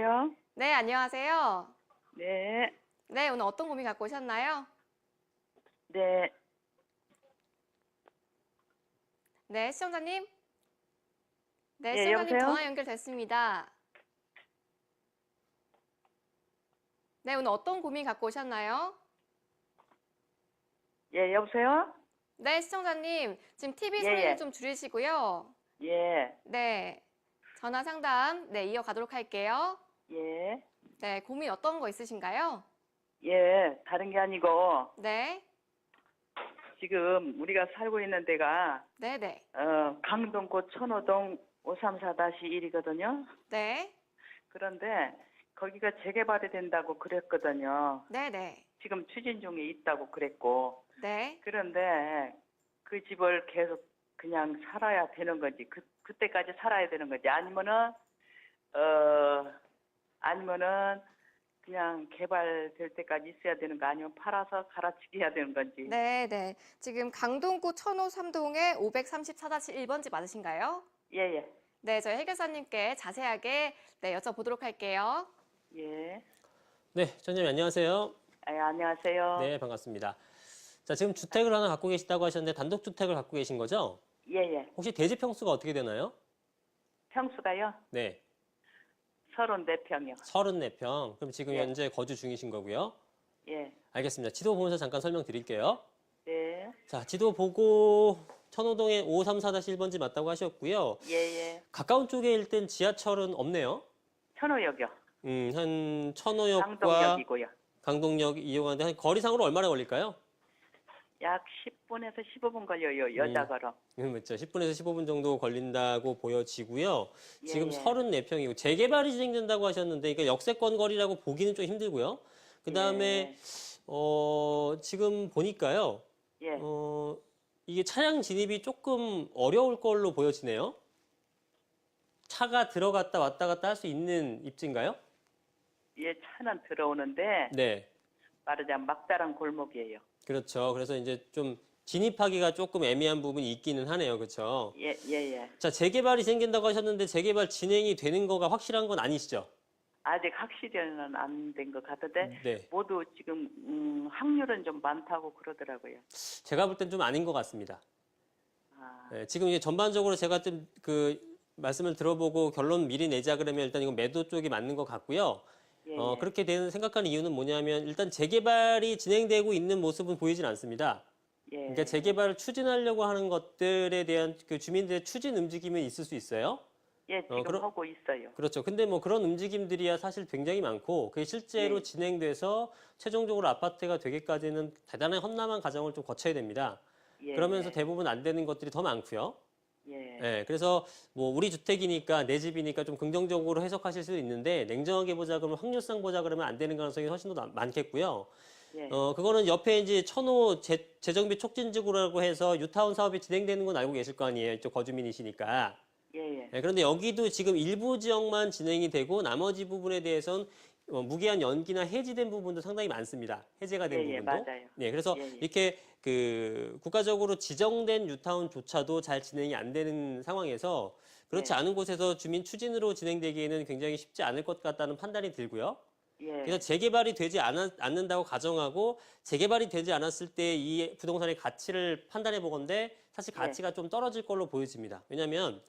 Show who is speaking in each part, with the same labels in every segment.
Speaker 1: 여보세요?
Speaker 2: 네, 안녕하세요.
Speaker 1: 네,
Speaker 2: 네, 오늘 어떤 고민 갖고 오셨나요?
Speaker 1: 네,
Speaker 2: 네, 시청자님. 네,
Speaker 1: 예,
Speaker 2: 시청자님
Speaker 1: 여보세요?
Speaker 2: 전화 연결됐습니다. 네, 오늘 어떤 고민 갖고 오셨나요?
Speaker 1: 예, 여보세요?
Speaker 2: 네, 시청자님. 지금 TV
Speaker 1: 예,
Speaker 2: 소리는
Speaker 1: 예,
Speaker 2: 좀 줄이시고요.
Speaker 1: 예,
Speaker 2: 네, 전화 상담, 네, 이어가도록 할게요.
Speaker 1: 예,
Speaker 2: 네, 고민 어떤 거 있으신가요?
Speaker 1: 예, 다른 게 아니고,
Speaker 2: 네,
Speaker 1: 지금 우리가 살고 있는 데가,
Speaker 2: 네, 네,
Speaker 1: 강동구 천호동 534-1이거든요.
Speaker 2: 네,
Speaker 1: 그런데, 거기가 재개발이 된다고 그랬거든요.
Speaker 2: 네, 네,
Speaker 1: 지금 추진 중에 있다고 그랬고,
Speaker 2: 네.
Speaker 1: 그런데, 그 집을 계속 그냥 살아야 되는 건지, 그때까지 살아야 되는 건지, 아니면은 그냥 개발될 때까지 있어야 되는 거 아니면 팔아서 갈아치기 해야 되는 건지.
Speaker 2: 네, 네. 지금 강동구 천호 3동에 534-1번지 맞으신가요?
Speaker 1: 예, 예,
Speaker 2: 네, 저희 해결사님께 자세하게 네, 여쭤보도록 할게요.
Speaker 1: 예.
Speaker 3: 네, 전님 안녕하세요.
Speaker 1: 안녕하세요.
Speaker 3: 네, 반갑습니다. 자, 지금 주택을 하나 갖고 계시다고 하셨는데 단독주택을 갖고 계신 거죠?
Speaker 1: 예, 예.
Speaker 3: 혹시 대지 평수가 어떻게 되나요?
Speaker 1: 평수가요?
Speaker 3: 네,
Speaker 1: 34평이요.
Speaker 3: 34평. 그럼 지금
Speaker 1: 예.
Speaker 3: 현재 거주 중이신 거고요.
Speaker 1: 예.
Speaker 3: 알겠습니다. 지도 보면서 잠깐 설명드릴게요.
Speaker 1: 네.
Speaker 3: 자, 지도 보고 천호동에 534-1번지 맞다고 하셨고요.
Speaker 1: 예, 예.
Speaker 3: 가까운 쪽에 땐 지하철은 없네요.
Speaker 1: 천호역이요.
Speaker 3: 한 천호역과
Speaker 1: 강동역이고요.
Speaker 3: 강동역 이용하는데 한 거리상으로 얼마나 걸릴까요?
Speaker 1: 약 10분에서 15분 걸려요. 여자 걸어.
Speaker 3: 그렇죠. 10분에서 15분 정도 걸린다고 보여지고요.
Speaker 1: 예,
Speaker 3: 지금
Speaker 1: 예.
Speaker 3: 34평이고 재개발이 진행된다고 하셨는데 그러니까 역세권 거리라고 보기는 좀 힘들고요. 그다음에 지금 보니까요.
Speaker 1: 예.
Speaker 3: 이게 차량 진입이 조금 어려울 걸로 보여지네요. 차가 들어갔다 왔다 갔다 할 수 있는 입지인가요?
Speaker 1: 예, 차는 들어오는데
Speaker 3: 네.
Speaker 1: 말하자면 막다른 골목이에요.
Speaker 3: 그렇죠. 그래서 이제 좀 진입하기가 조금 애매한 부분이 있기는 하네요. 그렇죠.
Speaker 1: 예, 예, 예.
Speaker 3: 자, 재개발이 생긴다고 하셨는데 재개발 진행이 되는 거가 확실한 건 아니시죠?
Speaker 1: 아직 확실히는 안 된 것 같은데
Speaker 3: 네.
Speaker 1: 모두 지금 확률은 좀 많다고 그러더라고요.
Speaker 3: 제가 볼 땐 좀 아닌 것 같습니다.
Speaker 1: 아,
Speaker 3: 네, 지금 이제 전반적으로 제가 좀 말씀을 들어보고 결론 미리 내자 그러면 일단 이건 매도 쪽이 맞는 것 같고요.
Speaker 1: 예, 예.
Speaker 3: 그렇게 생각하는 이유는 뭐냐면 일단 재개발이 진행되고 있는 모습은 보이진 않습니다.
Speaker 1: 예.
Speaker 3: 그러니까 재개발을 추진하려고 하는 것들에 대한 그 주민들의 추진 움직임은 있을 수 있어요.
Speaker 1: 예, 지금 하고 있어요.
Speaker 3: 그렇죠. 근데 뭐 그런 움직임들이야 사실 굉장히 많고 그게 실제로
Speaker 1: 네.
Speaker 3: 진행돼서 최종적으로 아파트가 되기까지는 대단한 험난한 과정을 좀 거쳐야 됩니다.
Speaker 1: 예.
Speaker 3: 그러면서 대부분 안 되는 것들이 더 많고요.
Speaker 1: 예.
Speaker 3: 네, 그래서 뭐 우리 주택이니까 내 집이니까 좀 긍정적으로 해석하실 수도 있는데 냉정하게 보자 그러면 확률상 보자 그러면 안 되는 가능성이 훨씬 더 많겠고요.
Speaker 1: 예.
Speaker 3: 그거는 옆에 이제 천호 재정비 촉진지구라고 해서 유타운 사업이 진행되는 건 알고 계실 거 아니에요. 이쪽 거주민이시니까.
Speaker 1: 예. 예.
Speaker 3: 네, 그런데 여기도 지금 일부 지역만 진행이 되고 나머지 부분에 대해서는 무기한 연기나 해지된 부분도 상당히 많습니다. 해제가 된
Speaker 1: 예, 예,
Speaker 3: 부분도.
Speaker 1: 맞아요.
Speaker 3: 네, 그래서
Speaker 1: 예, 예.
Speaker 3: 이렇게 국가적으로 지정된 유타운조차도 잘 진행이 안 되는 상황에서 그렇지
Speaker 1: 예.
Speaker 3: 않은 곳에서 주민 추진으로 진행되기에는 굉장히 쉽지 않을 것 같다는 판단이 들고요.
Speaker 1: 예.
Speaker 3: 그래서 재개발이 되지 않는다고 가정하고 재개발이 되지 않았을 때 이 부동산의 가치를 판단해 보건데 사실 가치가 좀 떨어질 걸로 보여집니다. 왜냐하면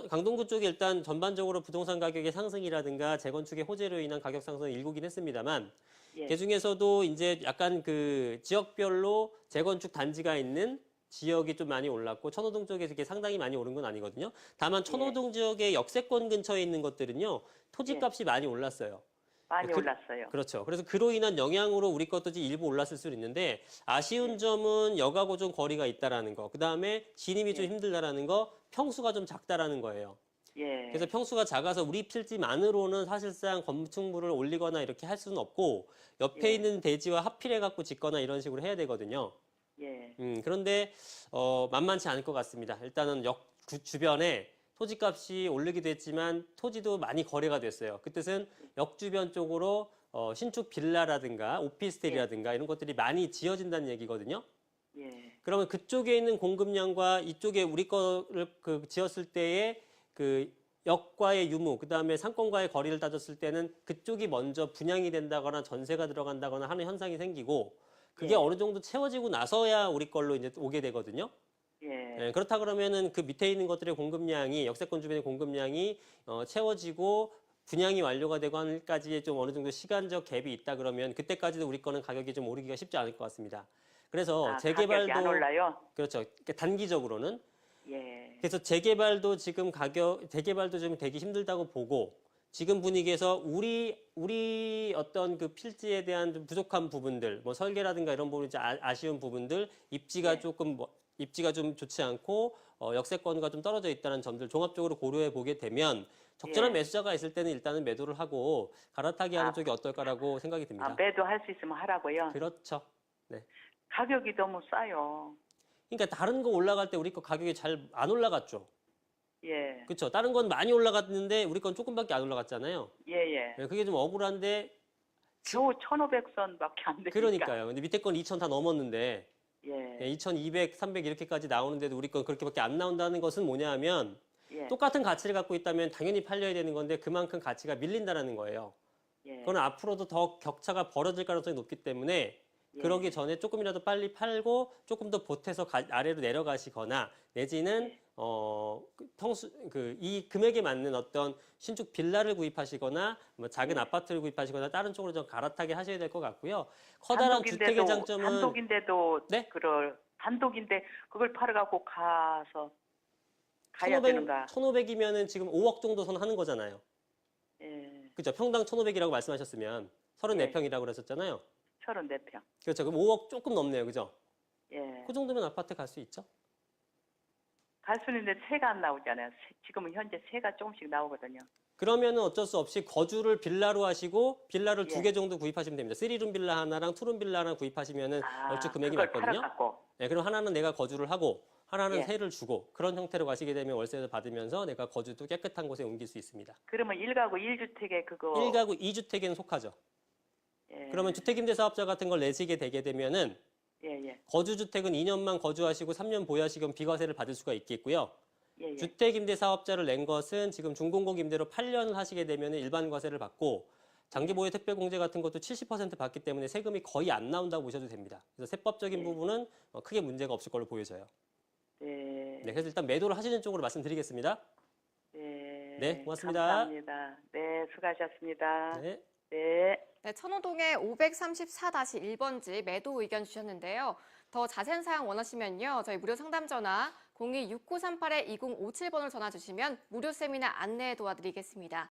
Speaker 3: 강동구 쪽이 일단 전반적으로 부동산 가격의 상승이라든가 재건축의 호재로 인한 가격 상승은 일고긴 했습니다만
Speaker 1: 예.
Speaker 3: 그중에서도 이제 약간 그 지역별로 재건축 단지가 있는 지역이 좀 많이 올랐고 천호동 쪽에서 이게 상당히 많이 오른 건 아니거든요. 다만 천호동 지역의 역세권 근처에 있는 것들은요. 토지값이 많이 올랐어요.
Speaker 1: 많이 올랐어요.
Speaker 3: 그렇죠. 그래서 그로 인한 영향으로 우리 것도 일부 올랐을 수는 있는데 아쉬운 점은 역하고 좀 거리가 있다라는 거. 그다음에 진입이 좀 힘들다라는 거. 평수가 좀 작다라는 거예요.
Speaker 1: 예.
Speaker 3: 그래서 평수가 작아서 우리 필지만으로는 사실상 건축물을 올리거나 이렇게 할 수는 없고 옆에 있는 대지와 합필해 갖고 짓거나 이런 식으로 해야 되거든요.
Speaker 1: 예.
Speaker 3: 그런데 만만치 않을 것 같습니다. 일단은 역 주변에 토지값이 오르기도 했지만 토지도 많이 거래가 됐어요. 그 뜻은 역 주변 쪽으로 신축 빌라라든가 오피스텔이라든가 이런 것들이 많이 지어진다는 얘기거든요.
Speaker 1: 예.
Speaker 3: 그러면 그쪽에 있는 공급량과 이쪽에 우리 거를 지었을 때의 역과의 유무, 그다음에 상권과의 거리를 따졌을 때는 그쪽이 먼저 분양이 된다거나 전세가 들어간다거나 하는 현상이 생기고 그게
Speaker 1: 예.
Speaker 3: 어느 정도 채워지고 나서야 우리 걸로 이제 오게 되거든요.
Speaker 1: 예.
Speaker 3: 예, 그렇다 그러면은 그 밑에 있는 것들의 공급량이 역세권 주변의 공급량이 채워지고 분양이 완료가 되고 하는까지의 좀 어느 정도 시간적 갭이 있다 그러면 그때까지도 우리 거는 가격이 좀 오르기가 쉽지 않을 것 같습니다. 그래서
Speaker 1: 가격이
Speaker 3: 재개발도
Speaker 1: 안 올라요?
Speaker 3: 그렇죠. 그러니까 단기적으로는
Speaker 1: 예.
Speaker 3: 그래서 재개발도 지금 재개발도 좀 되기 힘들다고 보고 지금 분위기에서 우리 어떤 그 필지에 대한 좀 부족한 부분들, 뭐 설계라든가 이런 부분이 아쉬운 부분들, 입지가
Speaker 1: 네.
Speaker 3: 조금 입지가 좀 좋지 않고 역세권과 좀 떨어져 있다는 점들 종합적으로 고려해 보게 되면 적절한
Speaker 1: 예.
Speaker 3: 매수자가 있을 때는 일단은 매도를 하고 갈아타기 하는 쪽이 어떨까라고 생각이 듭니다.
Speaker 1: 매도할 수 있으면 하라고요?
Speaker 3: 그렇죠.
Speaker 1: 가격이 너무 싸요.
Speaker 3: 그러니까 다른 거 올라갈 때 우리 거 가격이 잘 안 올라갔죠.
Speaker 1: 예.
Speaker 3: 그렇죠. 다른 건 많이 올라갔는데 우리 건 조금밖에 안 올라갔잖아요.
Speaker 1: 예.
Speaker 3: 네, 그게 좀 억울한데
Speaker 1: 겨우 1,500선밖에 안 되니까.
Speaker 3: 그러니까요. 근데 밑에 건 2,000 다 넘었는데
Speaker 1: 예.
Speaker 3: 2,200, 300 이렇게까지 나오는데도 우리 건 그렇게밖에 안 나온다는 것은 뭐냐 하면
Speaker 1: 예.
Speaker 3: 똑같은 가치를 갖고 있다면 당연히 팔려야 되는 건데 그만큼 가치가 밀린다는 거예요.
Speaker 1: 예.
Speaker 3: 그건 앞으로도 더 격차가 벌어질 가능성이 높기 때문에
Speaker 1: 예.
Speaker 3: 그러기 전에 조금이라도 빨리 팔고 조금 더 보태서 아래로 내려가시거나 내지는
Speaker 1: 예.
Speaker 3: 이 금액에 맞는 어떤 신축 빌라를 구입하시거나 뭐 작은
Speaker 1: 예.
Speaker 3: 아파트를 구입하시거나 다른 쪽으로 좀 갈아타게 하셔야 될 것 같고요. 커다란 주택의 장점은
Speaker 1: 단독인데도
Speaker 3: 네?
Speaker 1: 단독인데 그걸 팔아 갖고 가야 되는가?
Speaker 3: 1,500이면은 지금 5억 정도 선 하는 거잖아요.
Speaker 1: 예.
Speaker 3: 그죠? 평당 1,500이라고 말씀하셨으면 34평이라고 그러셨잖아요.
Speaker 1: 34평.
Speaker 3: 그렇죠. 그럼 5억 조금 넘네요. 그죠?
Speaker 1: 예.
Speaker 3: 그 정도면 아파트 갈 수 있죠?
Speaker 1: 갈 수는 있는데 세가 안 나오잖아요. 지금은 현재 세가 조금씩 나오거든요.
Speaker 3: 그러면은 어쩔 수 없이 거주를 빌라로 하시고 빌라를
Speaker 1: 예.
Speaker 3: 2개 정도 구입하시면 됩니다. 3룸 빌라 하나랑 2룸 빌라 하나 구입하시면은 얼추 금액이
Speaker 1: 그걸
Speaker 3: 맞거든요.
Speaker 1: 팔아갖고.
Speaker 3: 네, 그럼 하나는 내가 거주를 하고 하나는
Speaker 1: 예.
Speaker 3: 세를 주고 그런 형태로 가시게 되면 월세를 받으면서 내가 거주도 깨끗한 곳에 옮길 수 있습니다.
Speaker 1: 그러면 1가구 1주택에 그거
Speaker 3: 1가구 2주택에는 속하죠.
Speaker 1: 예.
Speaker 3: 그러면 주택임대사업자 같은 걸 내시게 되게 되면은
Speaker 1: 예.
Speaker 3: 거주주택은 2년만 거주하시고 3년 보유하시면 비과세를 받을 수가 있겠고요.
Speaker 1: 예.
Speaker 3: 주택임대사업자를 낸 것은 지금 중공고 임대로 8년을 하시게 되면 일반 과세를 받고 장기보유 특별공제 같은 것도 70% 받기 때문에 세금이 거의 안 나온다고 보셔도 됩니다. 그래서 세법적인
Speaker 1: 예.
Speaker 3: 부분은 크게 문제가 없을 걸로 보여져요.
Speaker 1: 네.
Speaker 3: 네, 그래서 일단 매도를 하시는 쪽으로 말씀드리겠습니다.
Speaker 1: 네.
Speaker 3: 네, 고맙습니다.
Speaker 1: 감사합니다. 네, 수고하셨습니다.
Speaker 3: 네.
Speaker 1: 네.
Speaker 2: 네, 천호동의 534-1번지 매도 의견 주셨는데요. 더 자세한 사항 원하시면요. 저희 무료 상담 전화 02-6938-2057번을 전화 주시면 무료 세미나 안내 도와드리겠습니다.